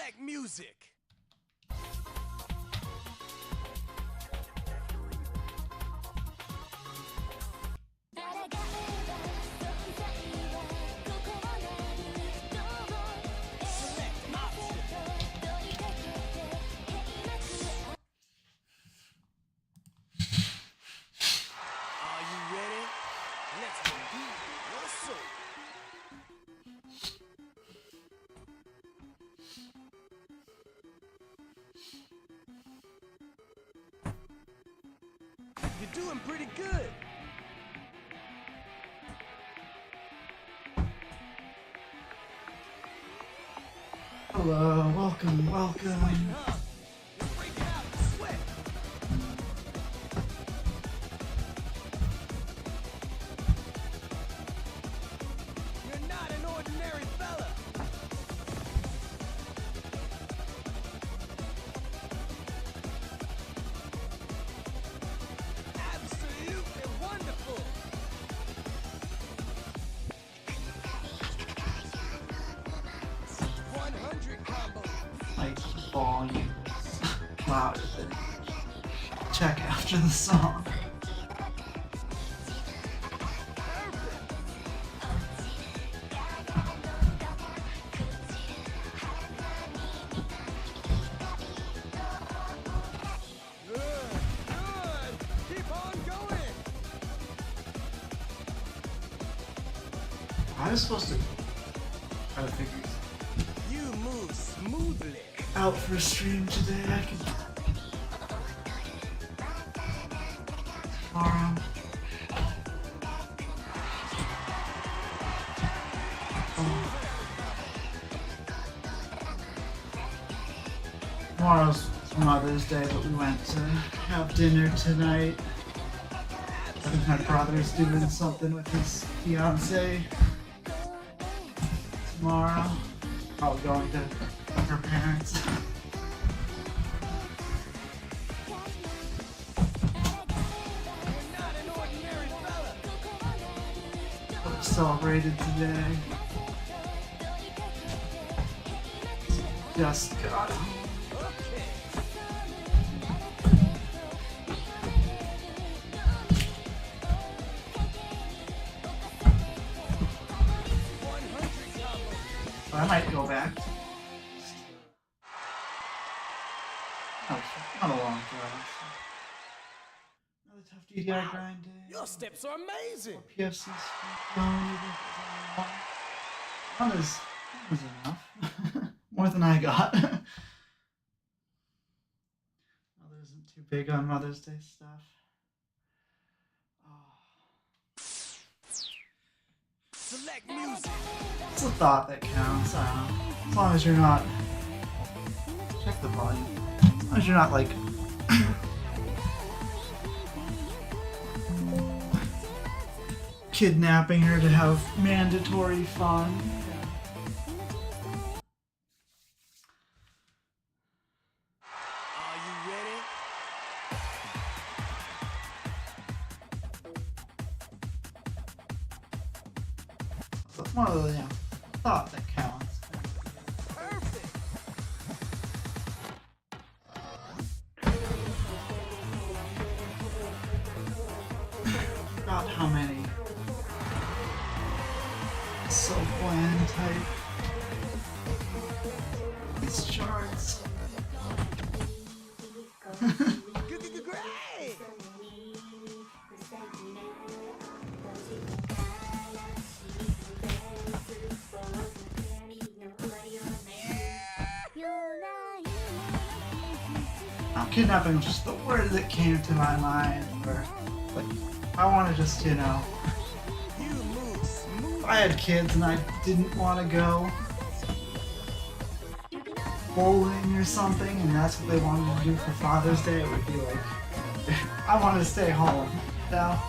Select music. You're doing pretty good. Hello, welcome. You're not an ordinary fella. Absolutely wonderful. 100 combo. Like volume louder than check after the song. I was supposed to try to figure You move smoothly. out for a stream today. I can tomorrow. Tomorrow's Mother's Day, but we went to have dinner tonight. I think my brother's doing something with his fiance tomorrow. Probably going to her parents. Celebrated today. Just got home. I might go back. Oh, not a long drive. Another tough DDR grind day. Your steps are amazing. PFC one is enough. More than I got. Mother isn't too big on Mother's Day stuff. Select music. It's a thought that counts. As long as you're not. Check the volume. As long as you're not like. Kidnapping her to have mandatory fun. Are you ready? So it's more of the thought that counts. Perfect. Forgot how many. So bland type. These charts. Great. Kidnapping was just the word that came to my mind. Or, like, I want to just, You move smooth. if I had kids and I didn't want to go bowling or something, and that's what they wanted to do for Father's Day, it would be like, I want to stay home. Now,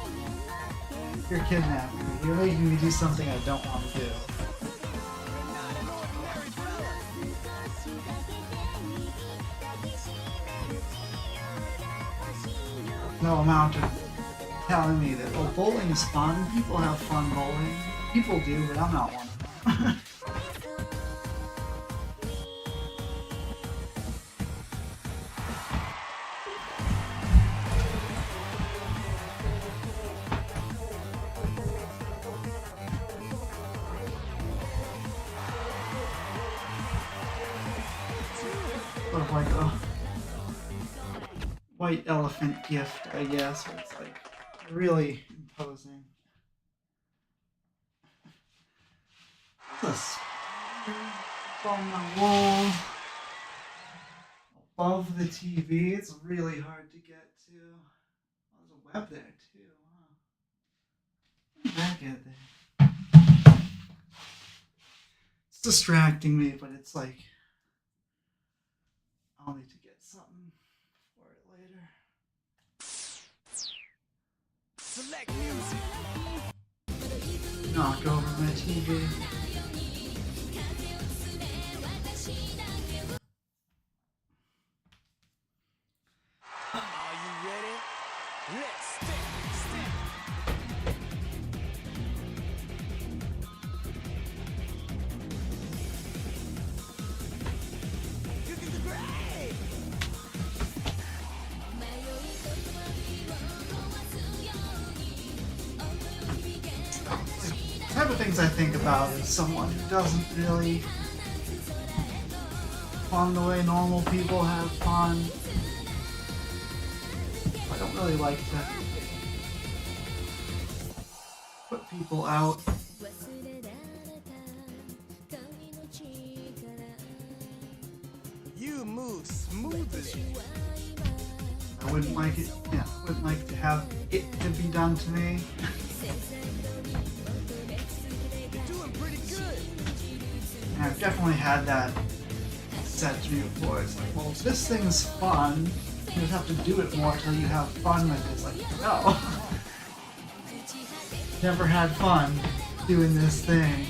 you're kidnapping me. You're making me do something I don't want to do. No amount of telling me that, oh, bowling is fun. People have fun bowling. People do, but I'm not one of them. of like a white elephant gift, I guess, where it's like really imposing. This on the wall above the TV. It's really hard to get to. Oh, there's a web there too. Wow. How did that get there? It's distracting me, but it's like I'll need to get something for it later. Select music. Knock over my TV. Are you ready? Let's step. Great! The type of things I think about is someone who doesn't really fun the way normal people have fun. I don't really like to put people out. You move smoothly. I wouldn't like it, wouldn't like to have it to be done to me. You're doing pretty good. And I've definitely had that said to me before. It's like, well, this thing's fun. You just have to do it more until you have fun with it. It's like, no. Never had fun doing this thing.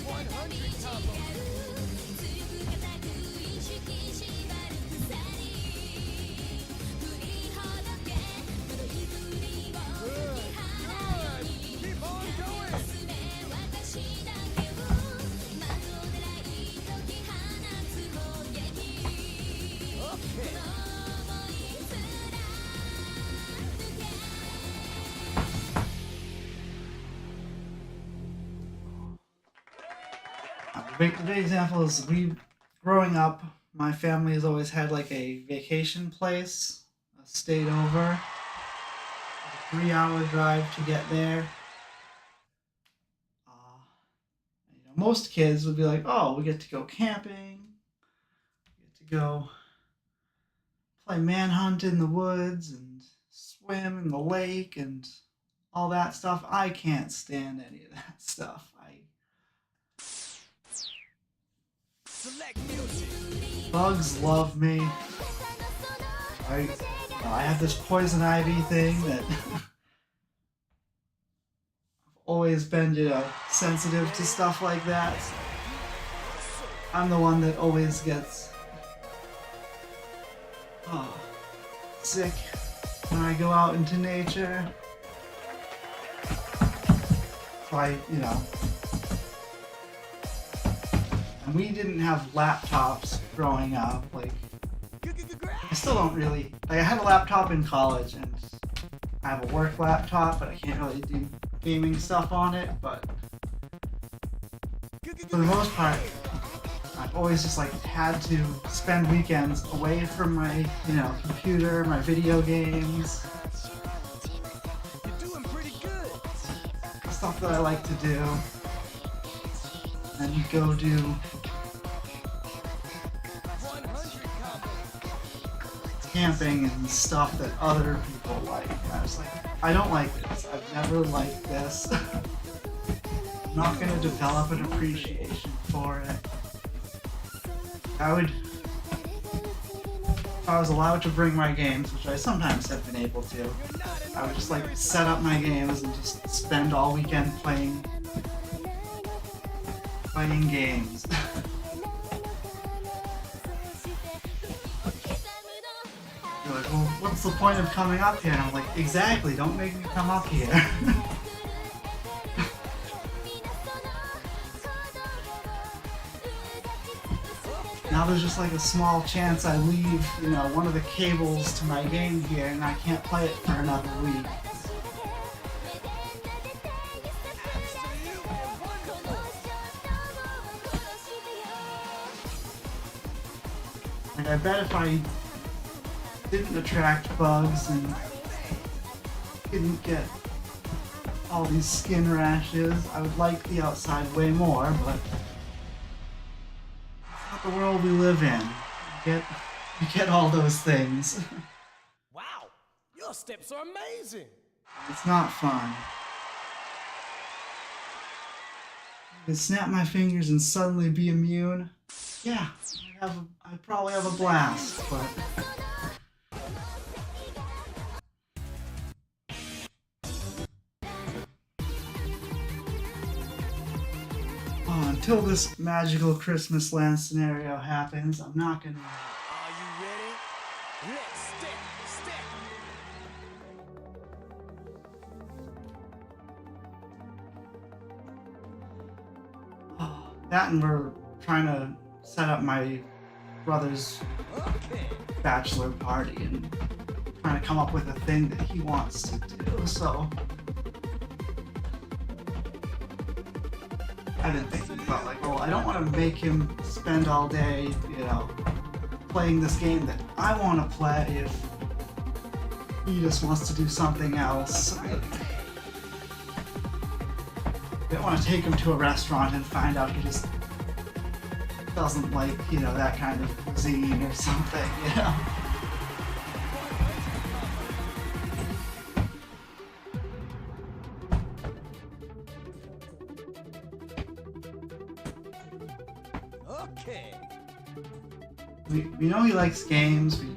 100 combos. Good. Keep on going. Okay. The big example is growing up, my family has always had like a vacation place, a stayed over, a 3-hour drive to get there. Most kids would be like, oh, we get to go camping, we get to go play manhunt in the woods and swim in the lake and all that stuff. I can't stand any of that stuff. Select music. Bugs love me. I have this poison ivy thing that I've always been, sensitive to stuff like that. I'm the one that always gets sick when I go out into nature. So and we didn't have laptops growing up. Like, I still don't really. Like, I had a laptop in college, and I have a work laptop, but I can't really do gaming stuff on it. But for the most part, I've always just had to spend weekends away from my, computer, my video games. You're doing pretty good. Stuff that I like to do. And go do 100 combos. camping and stuff that other people like. And I was like, I don't like this. I've never liked this. I'm not going to develop an appreciation for it. If I was allowed to bring my games, which I sometimes have been able to, I would just set up my games and just spend all weekend playing games. You're like, well, what's the point of coming up here? And I'm like, exactly, don't make me come up here. Now there's just a small chance I leave, one of the cables to my game here and I can't play it for another week. Like, I bet if I didn't attract bugs and didn't get all these skin rashes, I would like the outside way more, but it's not the world we live in. You get all those things. Wow, your steps are amazing. It's not fun. I could snap my fingers and suddenly be immune. Yeah, I'd probably have a blast, but until this magical Christmas land scenario happens, I'm not gonna. Are you ready? Let's step. That and we're trying to set up my brother's Okay. bachelor party and trying to come up with a thing that he wants to do, so I've been thinking about like, well, I don't want to make him spend all day, playing this game that I want to play if he just wants to do something else. I don't want to take him to a restaurant and find out he just doesn't like, that kind of cuisine or something, Okay. We know he likes games. We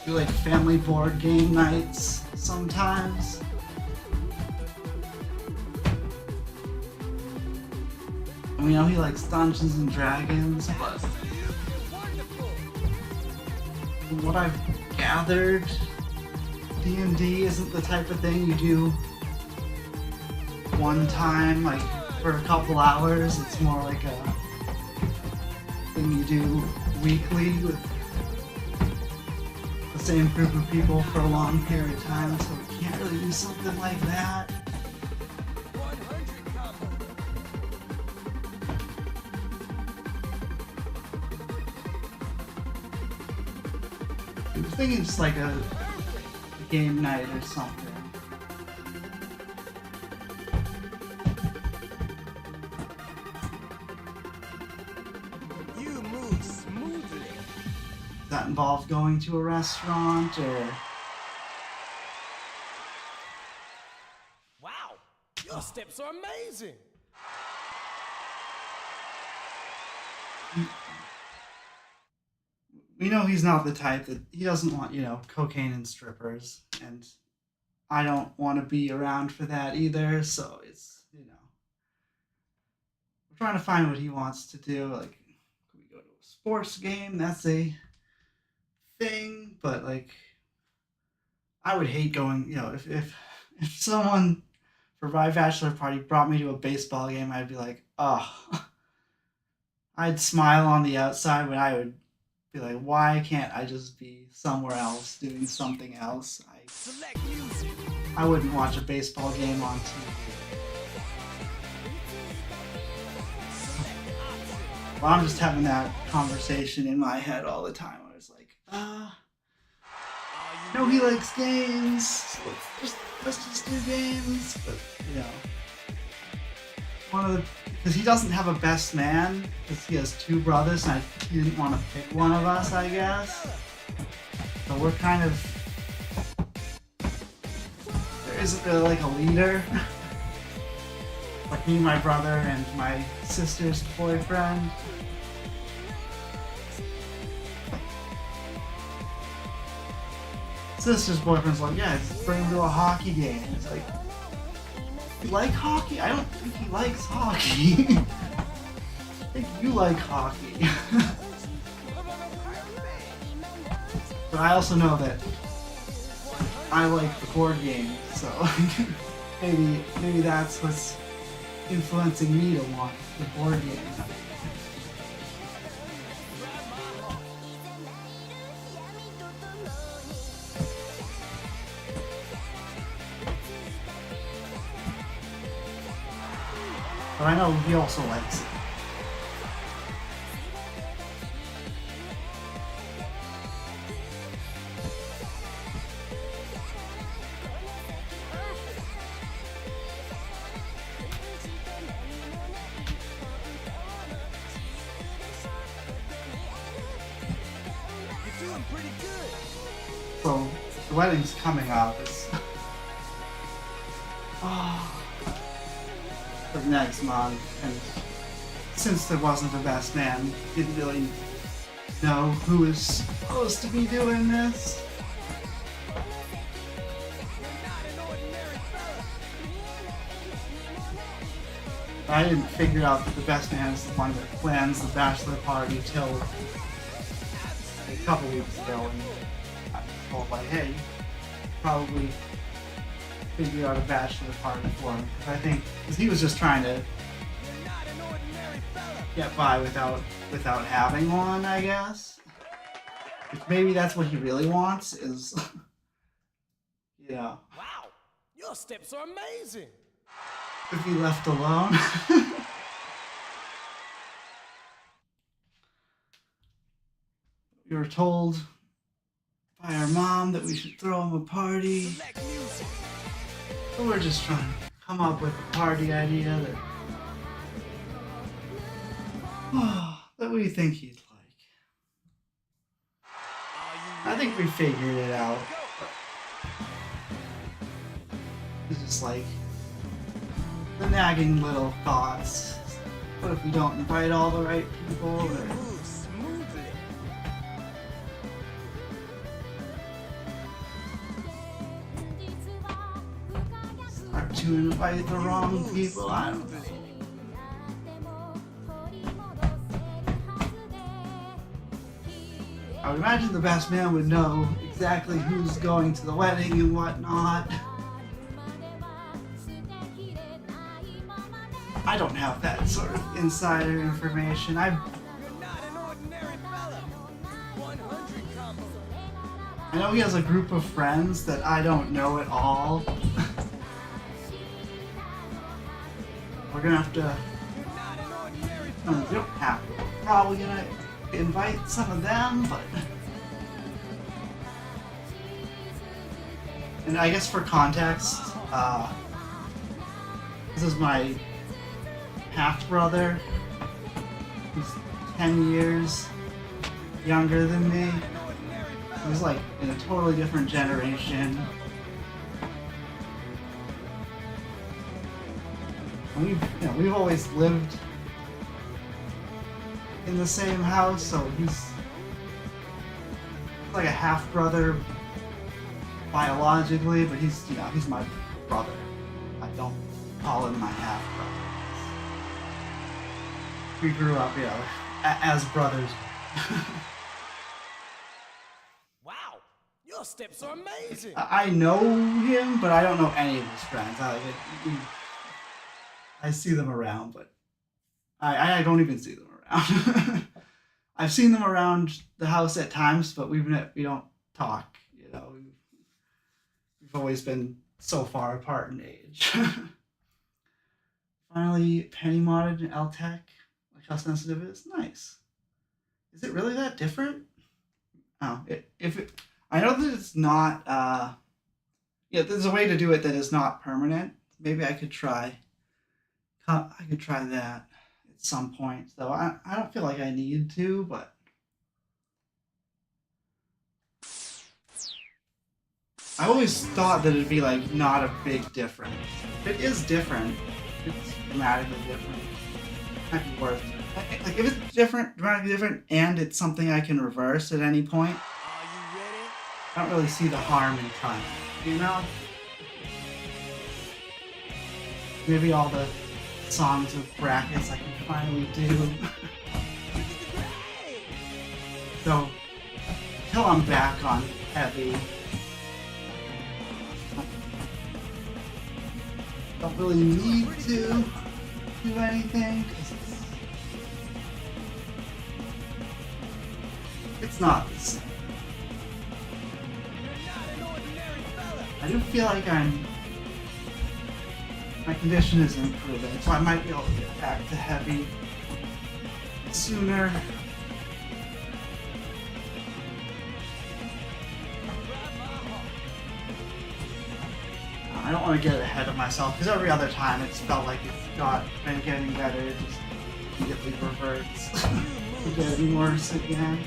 do like family board game nights sometimes. And we know he likes Dungeons and Dragons, but from what I've gathered, D&D isn't the type of thing you do one time, like for a couple hours. It's more like a thing you do weekly with the same group of people for a long period of time, so we can't really do something like that. 100 combo. I'm thinking just like a game night or something. You move smoothly. Does that involve going to a restaurant or? Wow, your steps are amazing. We know he's not the type that he doesn't want, cocaine and strippers, and I don't want to be around for that either. So it's, we're trying to find what he wants to do. Like, could we go to a sports game? That's a thing, but like, I would hate going. If someone for my bachelor party brought me to a baseball game, I'd be like, oh, I'd smile on the outside, but I would be like, why can't I just be somewhere else doing something else? Select music. I wouldn't watch a baseball game on TV. Well, I'm just having that conversation in my head all the time. I was like, no, he likes games. So let's just do games. But because he doesn't have a best man, because he has two brothers, and he didn't want to pick one of us, I guess. So we're kind of, there isn't really like a leader. Like me, my brother, and my sister's boyfriend. Sister's boyfriend's like, yeah, just bring him to a hockey game. It's like, you like hockey? I don't think he likes hockey. I think you like hockey. But I also know that I like the board game, so maybe that's what's influencing me to want the board game. But I know he also likes it. So the wedding's coming up. It's the next month, and since there wasn't a best man, didn't really know who was supposed to be doing this. I didn't figure out that the best man is the one that plans the bachelor party till a couple weeks ago, and I was told like, hey, probably figure out a bachelor party for him. I think because he was just trying to get by without having one, I guess. Which maybe that's what he really wants is, yeah. Wow, your steps are amazing. To be left alone. We were told by our mom that we should throw him a party. So we're just trying to come up with a party idea that we think he'd like. I think we figured it out. It's just like the nagging little thoughts. What if we don't invite all the right people? Or start to invite the wrong people? I don't know. I would imagine the best man would know exactly who's going to the wedding and whatnot. I don't have that sort of insider information. I know he has a group of friends that I don't know at all. We're gonna have to... No, we don't have to. We're probably gonna invite some of them, but... And I guess for context, this is my half-brother. He's 10 years younger than me. He's like in a totally different generation. And we've always lived in the same house, so he's like a half-brother biologically, but he's my brother. I don't call him my half-brother. We grew up, as brothers. Wow, your steps are amazing. I know him, but I don't know any of his friends. I see them around, but I don't even see them around. I've seen them around the house at times, but we don't talk. We've always been so far apart in age. Finally, penny modded in LTech. Like how sensitive it is. Nice. Is it really that different? Oh, I know that it's not. There's a way to do it that is not permanent. Maybe I could try. I could try that at some point, though. I don't feel like I need to, but I always thought that it'd be like not a big difference. If it is different, it's dramatically different. It might be worth it. Like if it's different, dramatically different, and it's something I can reverse at any point, I don't really see the harm in trying. Maybe all the songs with brackets I can finally do. So, until I'm back on heavy, don't really need to do anything, because it's not the same. I do feel like my condition is improving, so I might be able to get back to heavy sooner. I don't want to get ahead of myself, because every other time it's felt like it's been getting better, it just immediately reverts to getting worse again.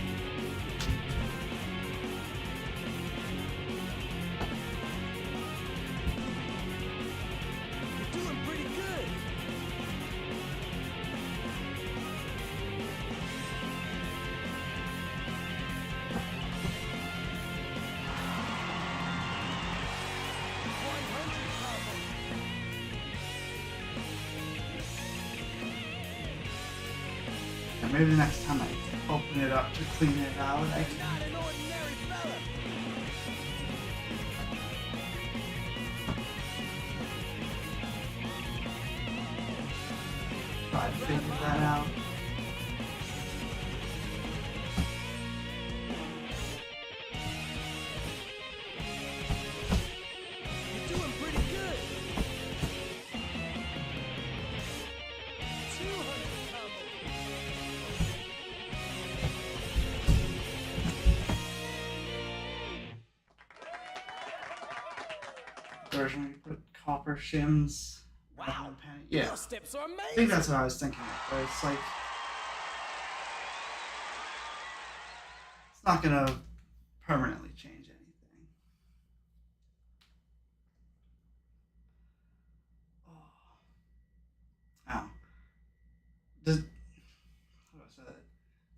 Maybe the next time I open it up to clean it out, I can. Not an ordinary fella. Try to figure that out. You're doing pretty good. 200 combo. Version where you put copper shims. rather Wow. than penny. Yeah. Your steps are I think amazing. that's what I was thinking of, but it's like it's not gonna permanently change anything. Oh. Does how do I say that?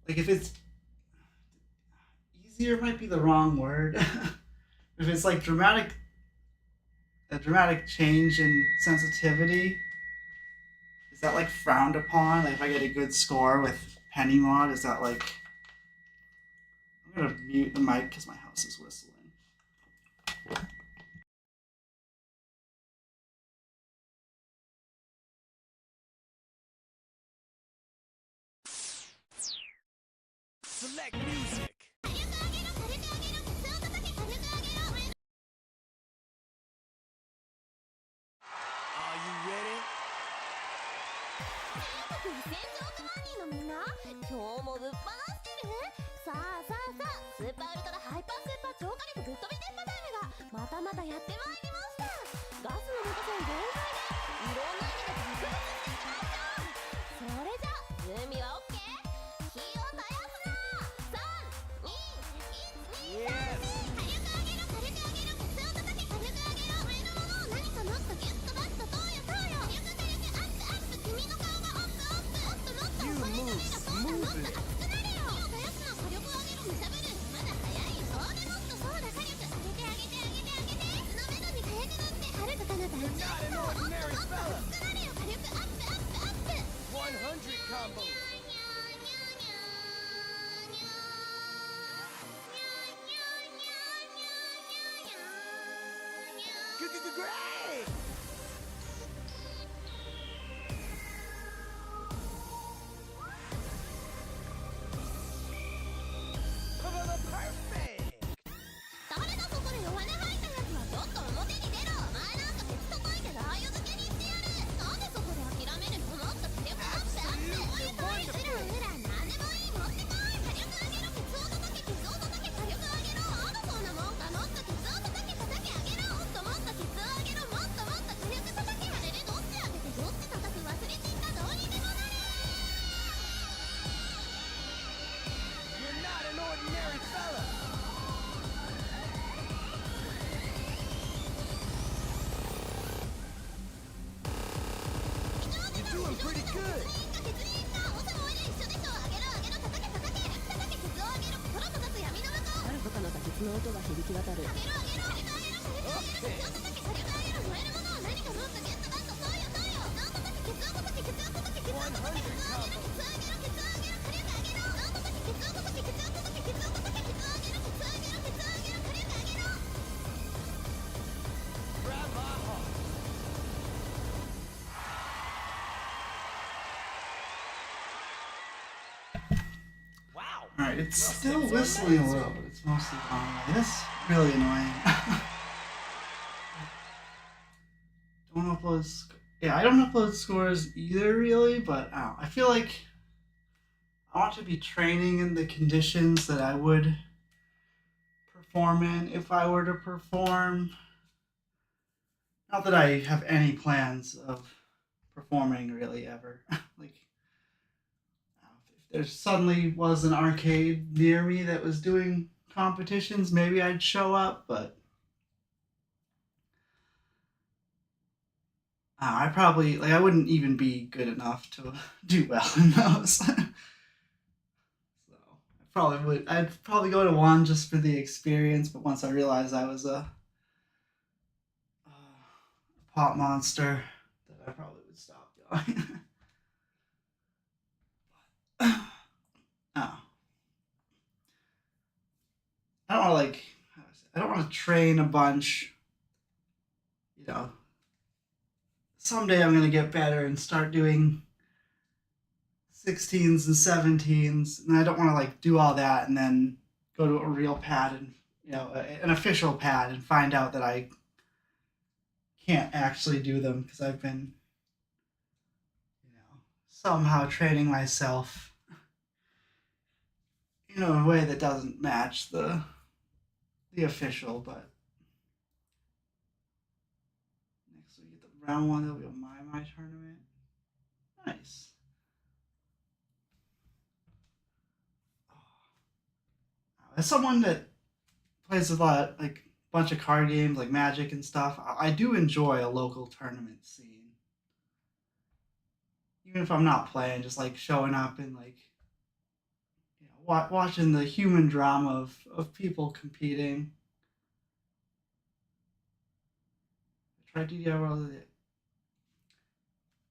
Like if it's easier might be the wrong word. If it's like a dramatic change in sensitivity, is that like frowned upon? Like if I get a good score with penny mod, is that like I'm gonna mute the mic because my house is whistling. Select music. Are you ready? 2000万人のみんな、今日もぶっ放してる？さあさあさあ、スーパーウルトラハイパースーパー超火力ぶっ飛び電波タイムがまたまたやってまいりました。ガスの元栓全開でいろんな意味で爆発していきましょう。それじゃ準備は OK？ 火を絶やすな。3、2、1、Yes. 火力上げろ火力上げろ、ケツを叩け火力上げろ、上のものを何かもっとギュッとバッとそうよそうよ、火力火力アップアップ、君の顔がアップアップ、もっともっと You これ move もっと smoothly. 熱くなれよ。火を絶やすな、火力上げろ、むしゃぶる、まだ早いよ。そうでもっとそうだ、火力上げて上げて上げて上げて、その目処に火薬塗って遥か彼方へ Not an ordinary もっと fella. 熱くなれよ、火力アップアップアップ。 100 combo. Great. Perfect. 誰だそこで弱音吐いたやつはちょっと表に出ろ。前なんか鉄叩いてラー油漬けにしてやる。なんでそこで諦めるの？もっと火力アップアップ。おいおい、うらうら、なんでもいい、持ってこい。火力上げろ、ケツを叩け、ケツを叩け、火力上げろ。まだそんなもんか、もっとケツを叩け、叩き上げろ。もっともっとケツを上げろ、もっともっと火力叩け。あれれ、どっち上げてどっち叩く、忘れちった、どうにでもなれ。 You're not an ordinary fella. You're doing pretty good. ケツにいった、おさもおいで一緒でしょ。上げろ上げろ、叩け叩け、叩け、ケツを上げろ、空と立つ闇の向こう。ある他の他鉄の音が響き渡る。上げろ上げろ、火力上げろ、火力上げろ、ケツを叩け、火力上げろ、燃えるものを何かもっとギュッとバッとそうよそうよ。なん叩け、ケツを叩け、ケツを叩け、ケツを叩け、ケツを上げろ、ケツを上げろ、ケツを上げろ、火力上げろ。なん叩け、ケツを叩け、ケツを叩け、ケツを叩け、ケツを上げろ、ケツを上げろ、ケツを上げろ、火力上げろ。 Grab my heart. Wow. Alright, it's still whistling a little, but it's mostly gone away. That's really annoying. Don't upload yeah, I don't upload scores either really, but I feel like I want to be training in the conditions that I would perform in if I were to perform. Not that I have any plans of performing really ever. Like if there suddenly was an arcade near me that was doing competitions, maybe I'd show up, but I probably, like, I wouldn't even be good enough to do well in those. So I'd probably go to one just for the experience, but once I realized I was a pop monster, then I probably would stop going. I don't want to like, I don't want to train a bunch. You know, someday I'm gonna get better and start doing 16s and 17s, and I don't want to like do all that and then go to a real pad and an official pad and find out that I can't actually do them because I've been somehow training myself in a way that doesn't match the official. But next we get the round one, that'll be a my tournament. Nice. As someone that plays a lot, like a bunch of card games like Magic and stuff, I do enjoy a local tournament scene. Even if I'm not playing, just like showing up and like watching the human drama of people competing. Try DDR.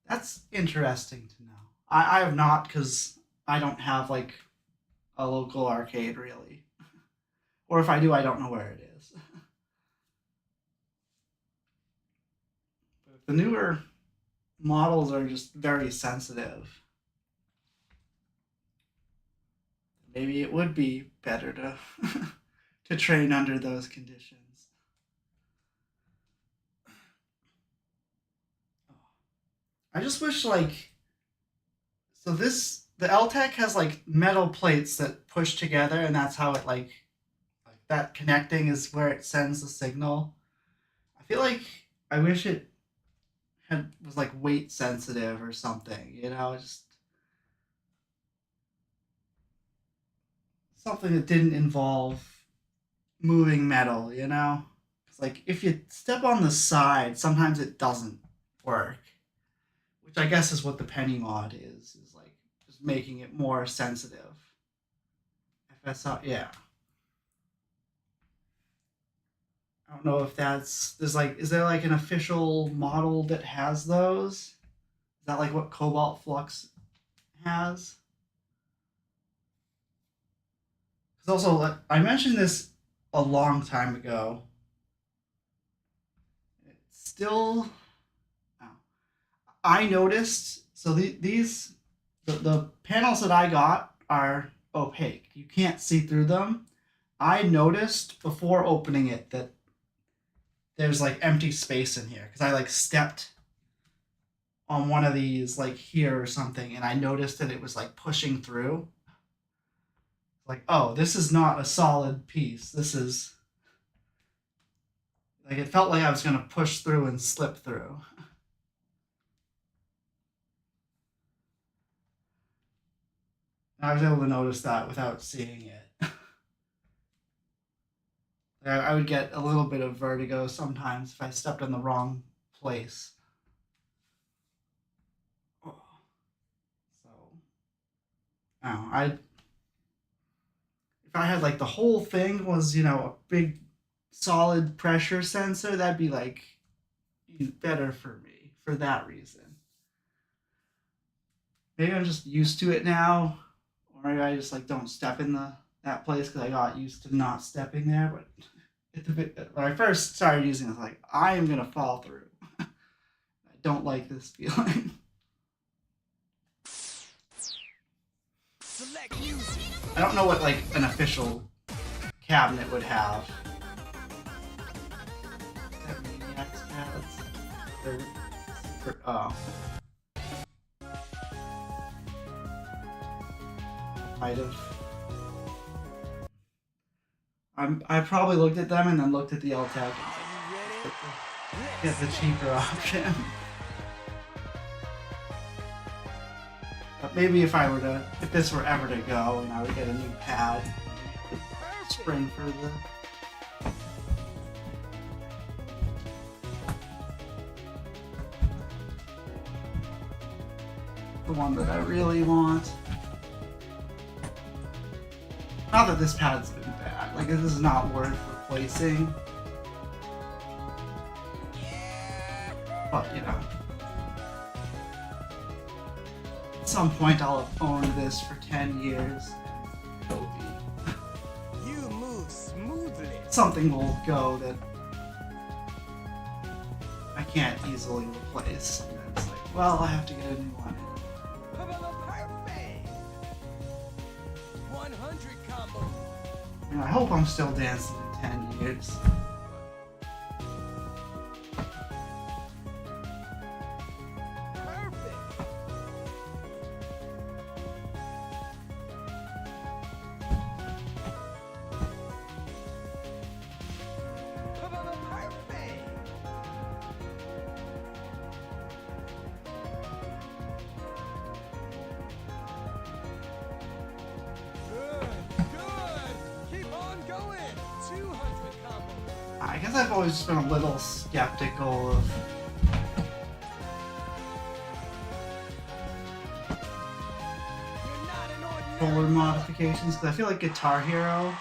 That's interesting to know. I have not, because I don't have like a local arcade really. Or if I do, I don't know where it is. But the newer models are just very sensitive. Maybe it would be better to to train under those conditions. I just wish like, so the LTEC has like metal plates that push together, and that's how it like that connecting is where it sends the signal. I feel like I wish it was like weight sensitive or something, just something that didn't involve moving metal, Because like if you step on the side, sometimes it doesn't work, which I guess is what the penny mod is like just making it more sensitive. Yeah. I don't know if is there like an official model that has those? Is that like what Cobalt Flux has? Because also, I mentioned this a long time ago. It's still, I noticed, so the panels that I got are opaque. You can't see through them. I noticed before opening it that there's like empty space in here because I like stepped on one of these like here or something, and I noticed that it was like pushing through. Like, oh, this is not a solid piece. This is like, it felt like I was gonna push through and slip through. I was able to notice that without seeing it. I would get a little bit of vertigo sometimes if I stepped in the wrong place. So, if I had like the whole thing was, a big solid pressure sensor, that'd be like better for me for that reason. Maybe I'm just used to it now, or maybe I just like don't step in that place because I got used to not stepping there. But when I first started using it, I was like, I am gonna fall through. I don't like this feeling. I don't know what like an official cabinet would have. Maniacs pads. Might have. I probably looked at them and then looked at the LTEC and get the cheaper option. But maybe if this were ever to go and I would get a new pad, spring for the one that I really want. Not that this pad's been bad, like this is not worth replacing. But at some point I'll have owned this for 10 years and it'll be. You move smooth. something will go that I can't easily replace. And it's like, well, I have to get a new one. Perfect. 100 combo. And I hope I'm still dancing in 10 years. I guess I've always just been a little skeptical of controller modifications because I feel like Guitar Hero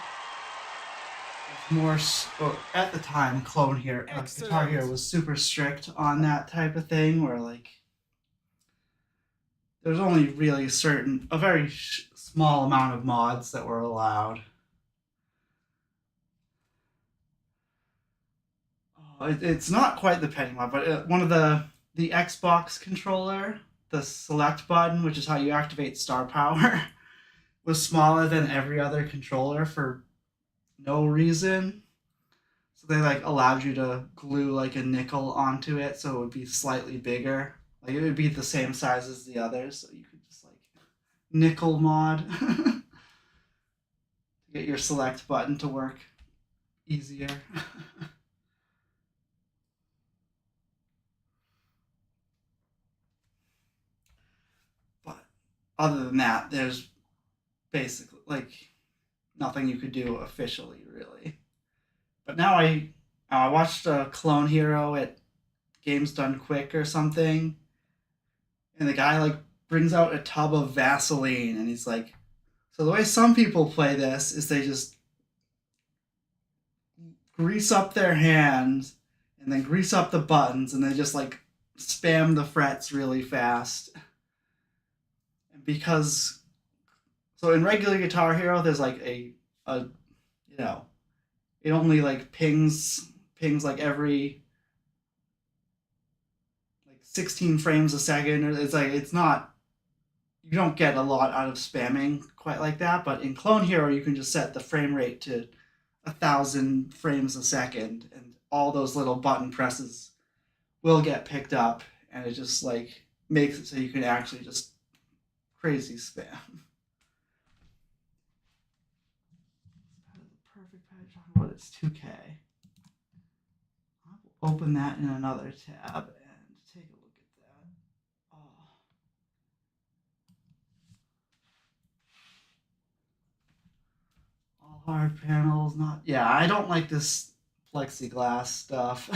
is more, or at the time, Guitar Hero was super strict on that type of thing, where like there's only really a very small amount of mods that were allowed. It's not quite the penny mod, but one of the Xbox controller, the select button, which is how you activate star power, was smaller than every other controller for no reason. So they like allowed you to glue like a nickel onto it, so it would be slightly bigger. Like it would be the same size as the others, so you could just like nickel mod to get your select button to work easier. Other than that, there's basically like nothing you could do officially, really. But now I watched a Clone Hero at Games Done Quick or something, and the guy like brings out a tub of Vaseline, and he's like, so the way some people play this is they just grease up their hands and then grease up the buttons, and they just like spam the frets really fast. Because so in regular Guitar Hero there's like a you know, it only like pings like every like 16 frames a second. It's like it's not, you don't get a lot out of spamming quite like that, but in Clone Hero you can just set the frame rate to 1,000 frames a second, and all those little button presses will get picked up, and it just like makes it so you can actually just crazy spam. That is a perfect page talking about its 2K. I will open that in another tab and take a look at that. Oh. All hard panels, not. Yeah, I don't like this plexiglass stuff.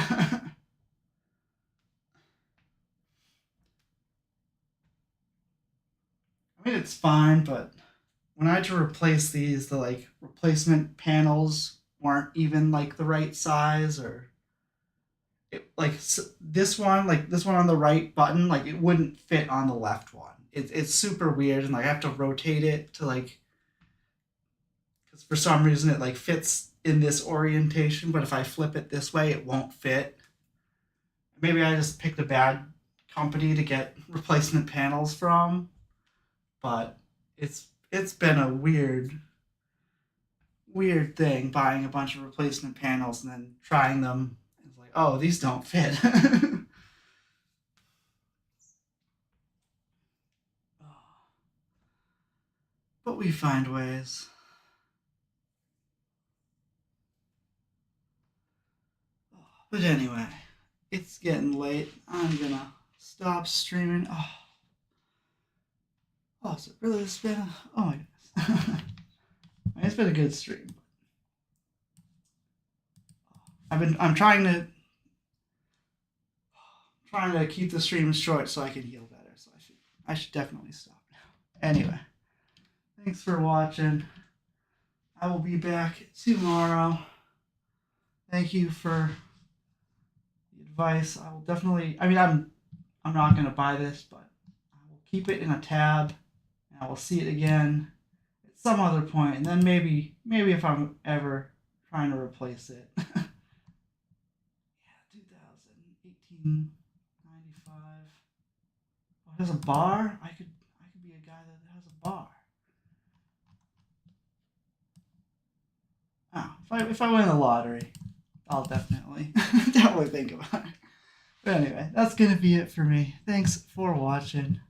I mean, it's fine, but when I had to replace these, the like replacement panels weren't even like the right size, or it, like this one on the right button, like it wouldn't fit on the left one. It's super weird, and like I have to rotate it to like, because for some reason it like fits in this orientation, but if I flip it this way, it won't fit. Maybe I just picked a bad company to get replacement panels from. But it's been a weird thing buying a bunch of replacement panels and then trying them. It's like, oh, these don't fit. But we find ways. But anyway, it's getting late. I'm gonna stop streaming. Oh, so really it's been oh my goodness. It's been a good stream. I'm trying to keep the streams short so I can heal better, so I should definitely stop now. Anyway, thanks for watching. I will be back tomorrow. Thank you for the advice. I will definitely, I mean, I'm not gonna buy this, but I will keep it in a tab. I will see it again at some other point, and then maybe if I'm ever trying to replace it. Yeah, 1895. Oh, it has a bar? I could be a guy that has a bar. Oh, if I win the lottery, I'll definitely think about it. But anyway, that's gonna be it for me. Thanks for watching.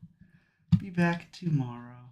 Be back tomorrow.